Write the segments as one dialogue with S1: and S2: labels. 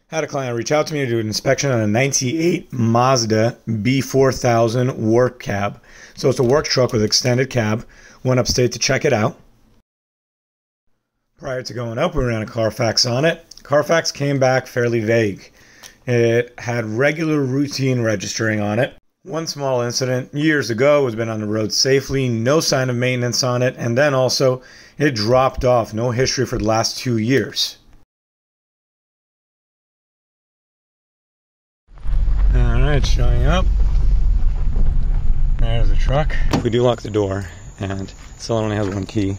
S1: Had a client reach out to me to do an inspection on a 98 Mazda B4000 work cab. So it's a work truck with extended cab. Went upstate to check it out. Prior to going up, we ran a Carfax on it. Carfax came back fairly vague. It had regular routine registering on it. One small incident years ago has been on the road safely, no sign of maintenance on it, and then also it dropped off, no history for the last 2 years. Alright, showing up. There's the truck. We do lock the door, and it still only has one key.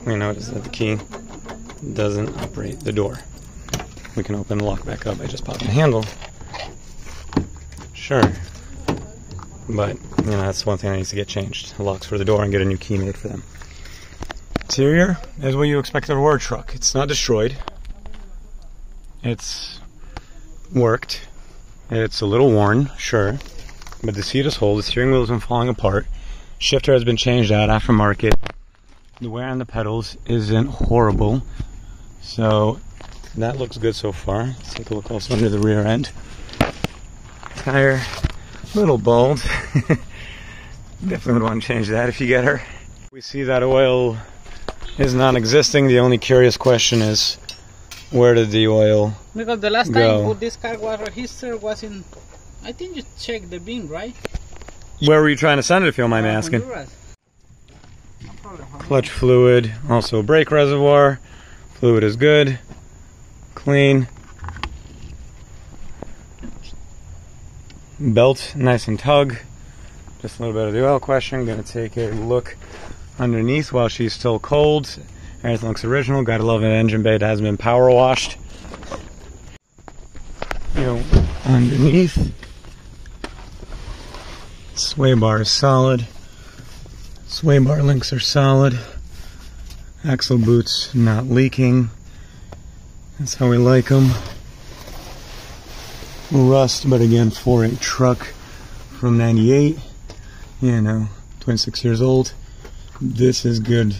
S1: We notice that the key doesn't operate the door. We can open the lock back up by just popping the handle. Sure. But, you know, that's one thing that needs to get changed. The locks for the door and get a new key made for them. Interior is what you expect of a work truck. It's not destroyed. It's worked. It's a little worn, sure. But the seat is whole. The steering wheel isn't falling apart. Shifter has been changed out aftermarket. The wear on the pedals isn't horrible. So that looks good so far. Let's take a look also under the rear end. Tire, little bald. Definitely would want to change that if you get her. We see that oil is non-existing. The only curious question is, where did the oil
S2: Because the last
S1: go?
S2: time this car was registered was in, I think you checked the bin, right?
S1: Where were you trying to send it, if you don't mind me asking?
S2: Honduras. No problem.
S1: Clutch fluid, also brake reservoir. Fluid is good, clean. Belt nice and tug. Just a little bit of the oil question. Gonna take a look underneath while she's still cold. Everything looks original. Gotta love an engine bay that hasn't been power washed. You know, underneath. Sway bar is solid. Sway bar links are solid. Axle boots not leaking. That's how we like them. Rust, but again, for a truck from 98, you know, 26 years old, this is good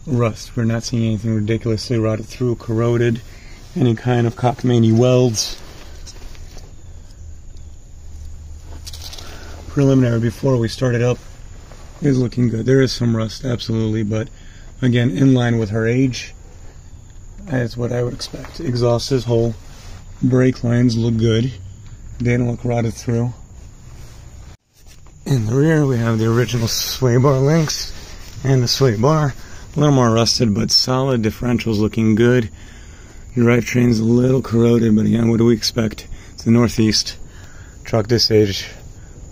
S1: rust. We're not seeing anything ridiculously rotted through, corroded, any kind of cockamamie welds. Preliminary before we started up is looking good. There is some rust, absolutely, but again, in line with her age, that's what I would expect. Exhaust is whole. Brake lines look good. They don't look rotted through. In the rear, we have the original sway bar links and the sway bar. A little more rusted, but solid. Differentials looking good. Your drivetrain's a little corroded, but again, what do we expect? It's the Northeast. Truck this age.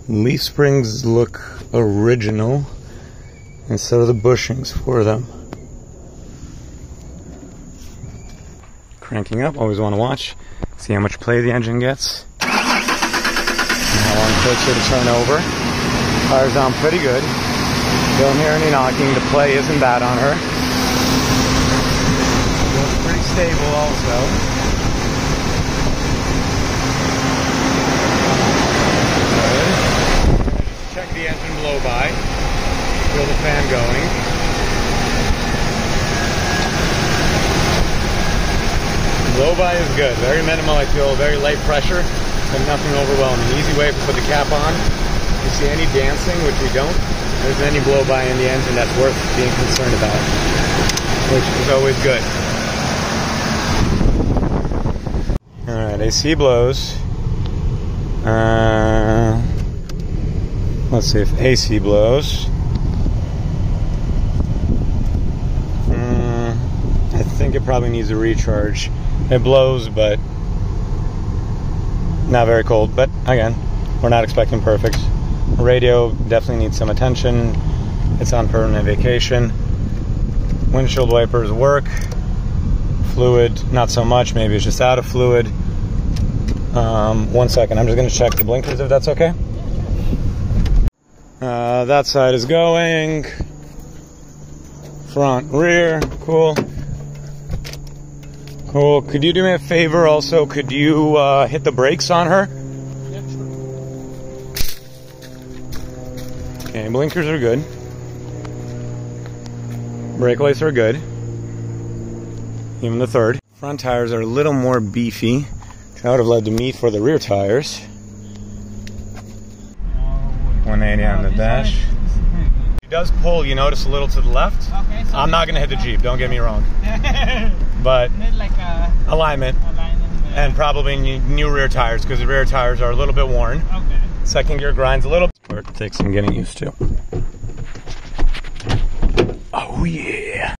S1: Leaf springs look original, and so do the bushings for them. Cranking up, always want to watch. See how much play the engine gets. And how long it takes her to turn over. Tires on pretty good. Don't hear any knocking. The play isn't bad on her. Feels pretty stable also. Good. Check the engine blow by. Feel the fan going. Blow by is good. Very minimal, I feel. Very light pressure, but nothing overwhelming. Easy way to put the cap on. If you see any dancing, which we don't, there's any blow by in the engine that's worth being concerned about, which is always good. Alright, AC blows. Let's see if AC blows. I think it probably needs a recharge. It blows, but not very cold. But again, we're not expecting perfect. Radio definitely needs some attention. It's on permanent vacation. Windshield wipers work. Fluid, not so much. Maybe it's just out of fluid. 1 second. I'm just going to check the blinkers if that's okay. That side is going. Front, rear. Cool. Cool. Could you do me a favor also? Could you hit the brakes on her?
S2: Yeah, sure.
S1: Okay, blinkers are good. Brake lights are good. Even the third. Front tires are a little more beefy, which I would have led to me for the rear tires. 180 on the dash. It does pull, you notice, a little to the left.
S2: Okay, so
S1: I'm not going to hit the Jeep, don't get me wrong. But
S2: like a
S1: alignment and probably new rear tires, because the rear tires are a little bit worn.
S2: Okay.
S1: Second gear grinds a little. It takes some getting used to. Oh yeah.